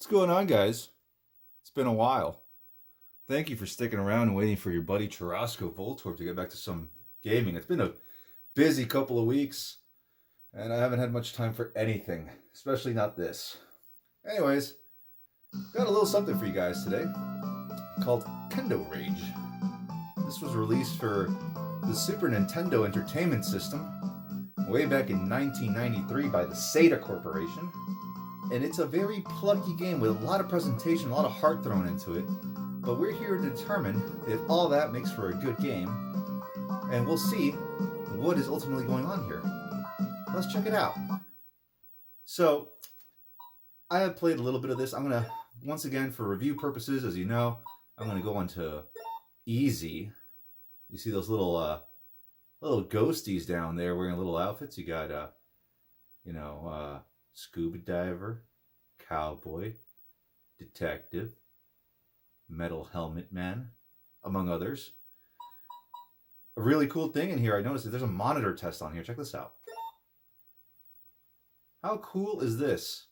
What's going on, guys? It's been a while. Thank you for sticking around and waiting for your buddy Churrasco Voltorb to get back to some gaming. It's been a busy couple of weeks, and I haven't had much time for anything, especially not this. Anyways, got a little something for you guys today called Kendo Rage. This was released for the Super Nintendo Entertainment System way back in 1993 by the Sega Corporation. And it's a very plucky game with a lot of presentation, a lot of heart thrown into it. But we're here to determine if all that makes for a good game. And we'll see what is ultimately going on here. Let's check it out. So, I have played a little bit of this. I'm going to, once again, for review purposes, as you know, I'm going to go on to easy. You see those little ghosties down there wearing little outfits? You got, scuba diver, cowboy, detective, metal helmet man, among others. A really cool thing in here I noticed is there's a monitor test on here. Check this out. How cool is this?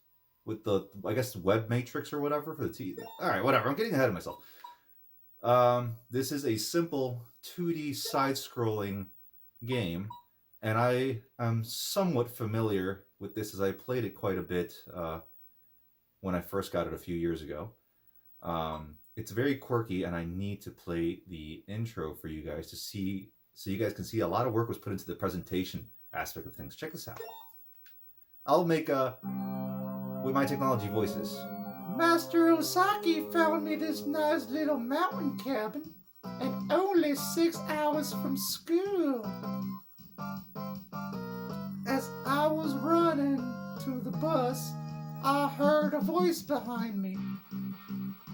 With the, I guess, web matrix or whatever for the T. Alright, whatever. I'm getting ahead of myself. This is a simple 2D side-scrolling game. And I am somewhat familiar with this as I played it quite a bit when I first got it a few years ago. It's very quirky, and I need to play the intro for you guys to see, so you guys can see a lot of work was put into the presentation aspect of things. Check this out. I'll make with my technology voices. Master Osaki found me this nice little mountain cabin, and only 6 hours from school. As I was running to the bus, I heard a voice behind me.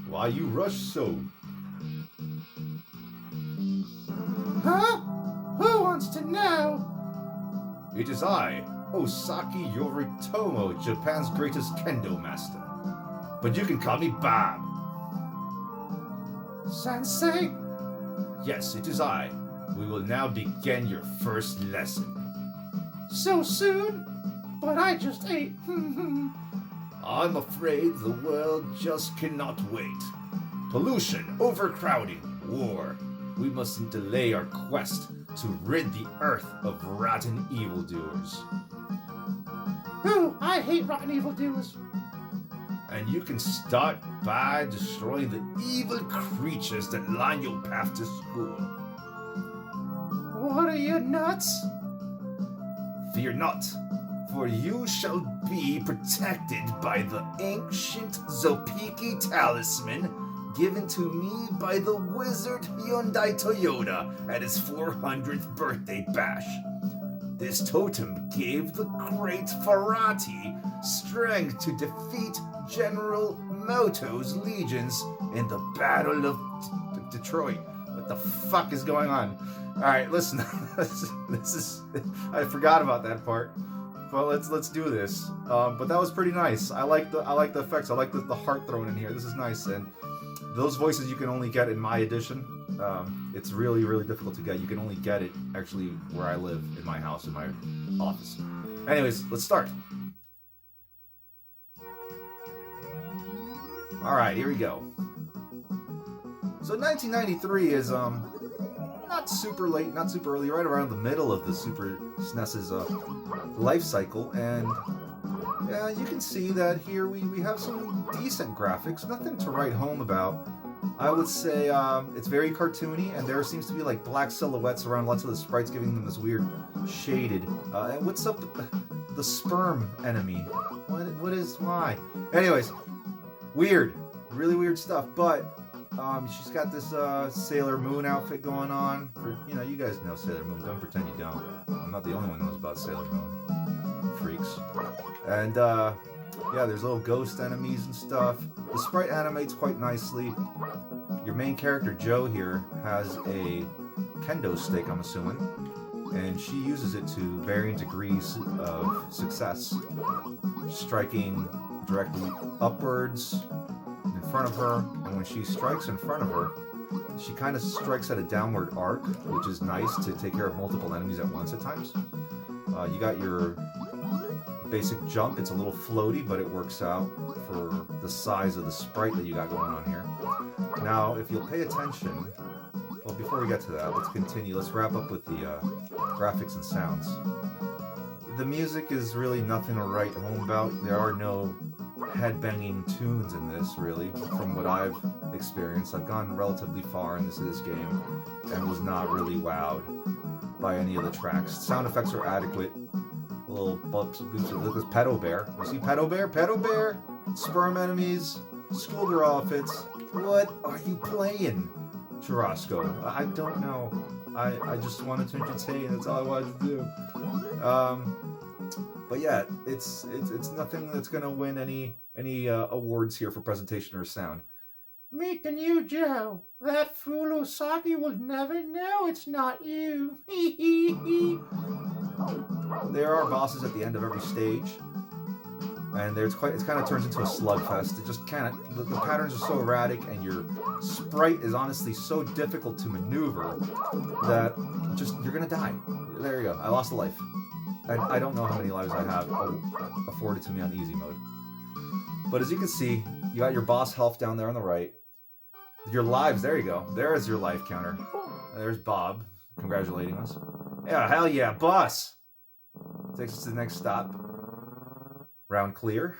Why you rush so? Huh? Who wants to know? It is I, Osaki Yoritomo, Japan's greatest kendo master. But you can call me Bob. Sensei? Yes, it is I. We will now begin your first lesson. So soon? But I just ate. I'm afraid the world just cannot wait. Pollution, overcrowding, war. We mustn't delay our quest to rid the earth of rotten evildoers. Ooh, I hate rotten evildoers. And you can start by destroying the evil creatures that line your path to school. What are you, nuts? Fear not, for you shall be protected by the ancient Zopiki talisman given to me by the wizard Hyundai Toyota at his 400th birthday bash. This totem gave the great Ferrati strength to defeat General Moto's legions in the Battle of Detroit. What the fuck is going on? Alright, listen, this is, I forgot about that part, but let's do this. But that was pretty nice. I like the effects. I like the heart thrown in here. This is nice, and those voices you can only get in my edition. It's really, really difficult to get. You can only get it actually where I live, in my house, in my office. Anyways, let's start. Alright, here we go. So 1993 is not super late, not super early, right around the middle of the Super SNES's life cycle, and you can see that here we have some decent graphics, nothing to write home about. I would say it's very cartoony, and there seems to be like black silhouettes around lots of the sprites, giving them this weird shaded. And what's up with the sperm enemy? Why? Anyways, weird, really weird stuff, but she's got this Sailor Moon outfit going on. You guys know Sailor Moon. Don't pretend you don't. I'm not the only one who knows about Sailor Moon. Freaks. And, yeah, there's little ghost enemies and stuff. The sprite animates quite nicely. Your main character, Jo, here, has a kendo stick, I'm assuming. And she uses it to varying degrees of success. Striking directly upwards in front of her, and when she strikes in front of her, she kind of strikes at a downward arc, which is nice to take care of multiple enemies at once at times. You got your basic jump. It's a little floaty, but it works out for the size of the sprite that you got going on here. Now, if you'll pay attention, well, before we get to that, let's continue. Let's wrap up with the graphics and sounds. The music is really nothing to write home about. There are no head-banging tunes in this, really, from what I've experienced. I've gone relatively far in this game and was not really wowed by any of the tracks. Sound effects are adequate. Little bumps and boops. Look at Pedo Bear. You see Pedo Bear? Pedo Bear! Sperm enemies, schoolgirl outfits. What are you playing, Churrasco? I don't know. I just wanted to entertain. That's all I wanted to do. But yeah, it's nothing that's gonna win any awards here for presentation or sound. Meet the new Joe. That fool Osaki will never know it's not you. There are bosses at the end of every stage, and it kind of turns into a slugfest. It just the patterns are so erratic, and your sprite is honestly so difficult to maneuver that you're gonna die. There you go. I lost a life. And I don't know how many lives I have afforded to me on easy mode. But as you can see, you got your boss health down there on the right. Your lives, there you go. There's your life counter. There's Bob congratulating us. Yeah, hell yeah, boss! Takes us to the next stop. Round clear.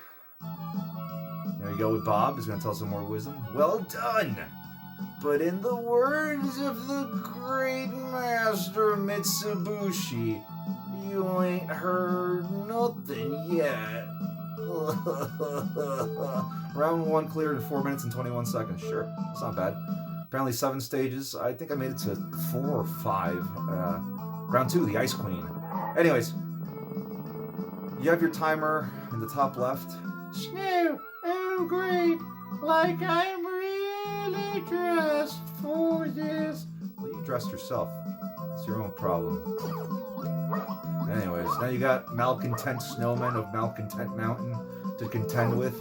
There you go with Bob. He's going to tell us some more wisdom. Well done! But in the words of the great master Mitsubishi, you ain't heard nothing yet. Round 1 cleared in 4 minutes and 21 seconds. Sure, it's not bad. Apparently 7 stages. I think I made it to 4 or 5. Round 2, the Ice Queen. Anyways, you have your timer in the top left. Snow, oh great, like I'm really dressed for this. Well, you dressed yourself. It's your own problem. Anyways, now you got malcontent snowmen of Malcontent Mountain to contend with,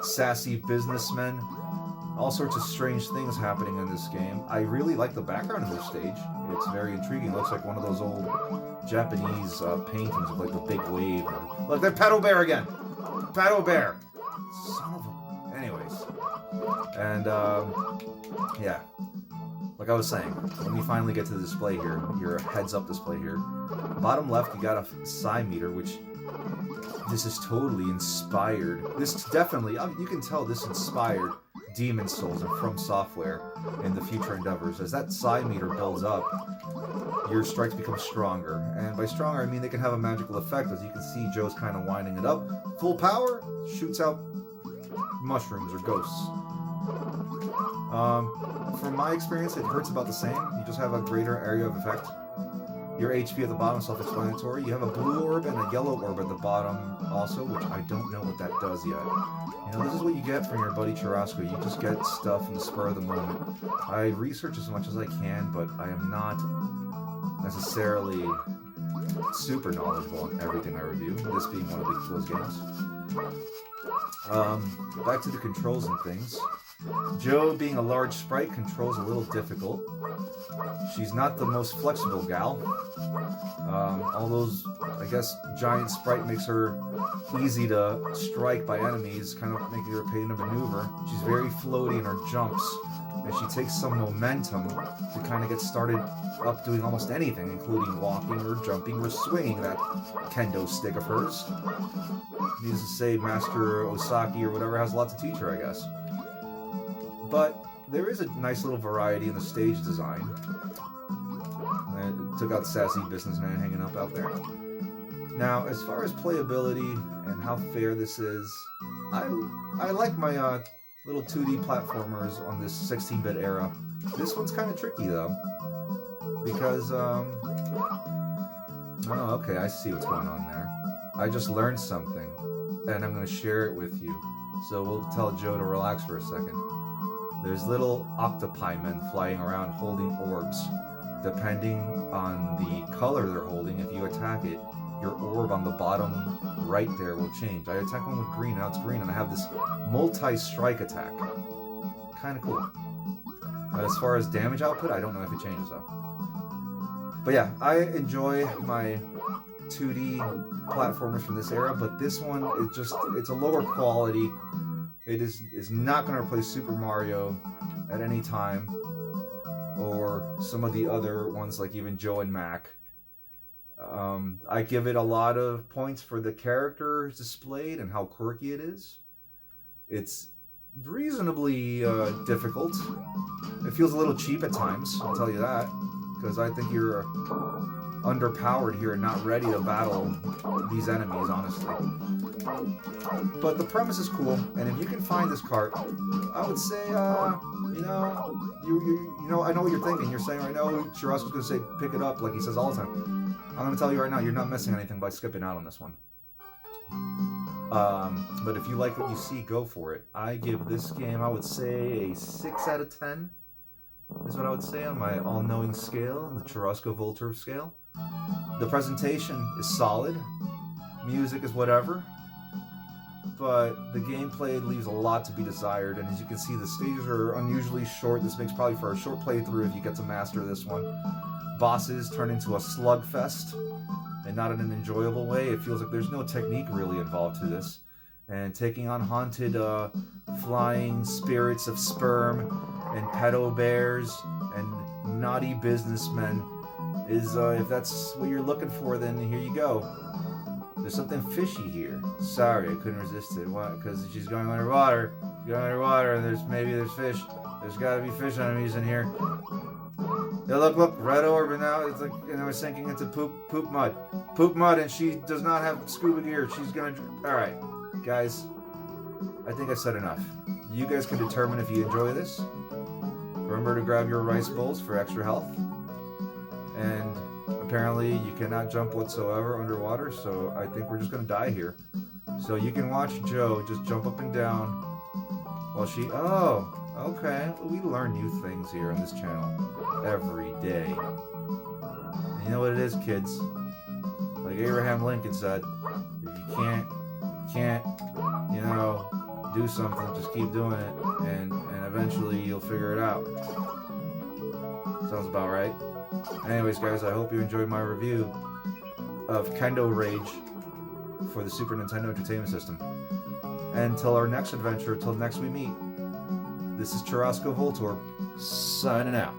sassy businessmen, all sorts of strange things happening in this game. I really like the background of this stage. It's very intriguing. It looks like one of those old Japanese paintings of like the big wave. Look, they're Pedo Bear again! Pedo Bear! Son of a... Anyways. And, yeah. Like I was saying, when we finally get to the display here, your heads-up display here, bottom left you got a psi meter, which this is totally inspired. This definitely, you can tell this inspired Demon Souls and From Software in the future endeavors. As that psi meter builds up, your strikes become stronger. And by stronger, I mean they can have a magical effect. As you can see, Joe's kind of winding it up. Full power, shoots out mushrooms or ghosts. From my experience, it hurts about the same. You just have a greater area of effect. Your HP at the bottom is self-explanatory. You have a blue orb and a yellow orb at the bottom also, which I don't know what that does yet. You know, this is what you get from your buddy Churrasco. You just get stuff in the spur of the moment. I research as much as I can, but I am not necessarily super knowledgeable on everything I review, this being one of those games. Back to the controls and things. Joe, being a large sprite, controls a little difficult. She's not the most flexible gal. All those, I guess, giant sprite makes her easy to strike by enemies, kind of making her a pain to maneuver. She's very floaty in her jumps, and she takes some momentum to kind of get started up doing almost anything, including walking or jumping or swinging that kendo stick of hers. Needless to say, Master Osaki or whatever has a lot to teach her, I guess. But there is a nice little variety in the stage design. I took out the sassy businessman hanging up out there. Now, as far as playability and how fair this is, I like my little 2D platformers on this 16-bit era. This one's kind of tricky though, because oh, okay, I see what's going on there. I just learned something, and I'm going to share it with you. So we'll tell Joe to relax for a second. There's little octopi men flying around holding orbs. Depending on the color they're holding, if you attack it, your orb on the bottom right there will change. I attack one with green, now it's green, and I have this multi-strike attack. Kind of cool. As far as damage output, I don't know if it changes though. But yeah, I enjoy my 2D platformers from this era, but this one is it's a lower quality. It is not going to replace Super Mario at any time, or some of the other ones like even Joe and Mac. I give it a lot of points for the characters displayed and how quirky it is. It's reasonably difficult. It feels a little cheap at times, I'll tell you that, because I think you're underpowered here and not ready to battle these enemies, honestly. But the premise is cool, and if you can find this cart, I would say, you know, I know what you're thinking. You're saying right now, Churrasco's gonna say pick it up like he says all the time. I'm gonna tell you right now, you're not missing anything by skipping out on this one. But if you like what you see, go for it. I give this game, I would say, a 6 out of 10. Is what I would say on my all-knowing scale, the Churrasco Volturb scale. The presentation is solid. Music is whatever. But the gameplay leaves a lot to be desired, and as you can see, the stages are unusually short. This makes probably for a short playthrough if you get to master this one. Bosses turn into a slugfest, and not in an enjoyable way. It feels like there's no technique really involved to this. And taking on haunted flying spirits of sperm and pedo bears and naughty businessmen is, if that's what you're looking for, then here you go. There's something fishy here. Sorry, I couldn't resist it. Why? Because she's going underwater. She's going underwater, and there's fish. There's gotta be fish enemies in here. Yeah, look, red orb, and now it's like, you know, we're sinking into poop mud, and she does not have scuba gear. She's gonna. All right, guys, I think I said enough. You guys can determine if you enjoy this. Remember to grab your rice bowls for extra health. And apparently you cannot jump whatsoever underwater, so I think we're just gonna die here. So you can watch Joe just jump up and down while she. Oh, okay. We learn new things here on this channel every day. And you know what it is, kids? Like Abraham Lincoln said, if you can't, you know, do something, just keep doing it, and eventually you'll figure it out. Sounds about right. Anyways, guys, I hope you enjoyed my review of Kendo Rage for the Super Nintendo Entertainment System. And until our next adventure, till next we meet, this is Churrasco Volturb, signing out.